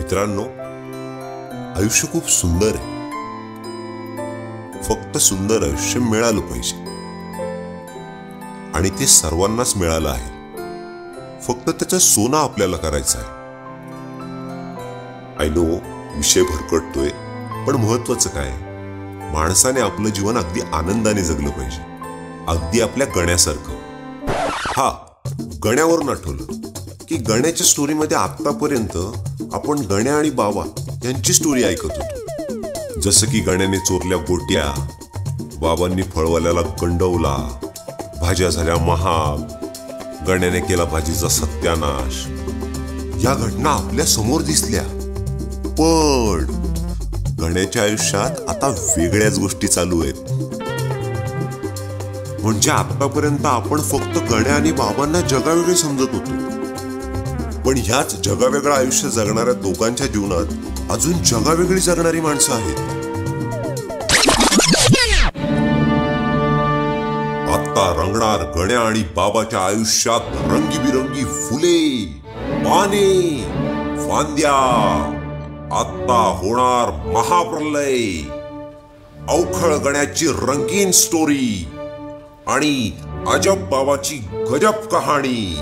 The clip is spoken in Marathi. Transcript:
मित्रांनो, आयुष्य खूप सुंदर आहे. फक्त सुंदर आयुष्य मिळालं पाहिजे आणि ते सर्वांनाच मिळालं आहे. फक्त त्याचं सोनं आपल्याला करायचं आहे. आय नो, विषय भरकटतोय, पण महत्वाचं काय, माणसाने आपलं जीवन अगदी आनंदाने जगलं पाहिजे, अगदी आपल्या गण्यासारखं. हा, गण्यावरून आठवलं की गण्याच्या स्टोरीमध्ये आतापर्यंत आपण गण्या आणि बाबा यांची स्टोरी ऐकत होतो. जसं की गण्याने चोरल्या गोट्या, बाबांनी फळवाल्याला गंडवला, भाज्या झाल्या महाग, गण्याने केला भाजीचा सत्यानाश. या घटना आपल्या समोर दिसल्या. पण गण्याच्या आयुष्यात आता वेगळ्याच गोष्टी चालू आहेत. म्हणजे आतापर्यंत आपण फक्त गण्या आणि बाबांना जगावेगळे समजत होतो, पण ह्याच जगावेगळं आयुष्य जगणाऱ्या दोघांच्या जीवनात अजून जगावेगळी जगणारी माणसं आहेत. आता रंगणार गण्या आणि बाबाच्या आयुष्यात रंगीबिरंगी फुले, पाने, फांद्या. आता होणार महाप्रलय, अवखळ गण्याची रंगीन स्टोरी आणि अजब बाबाची गजब कहाणी.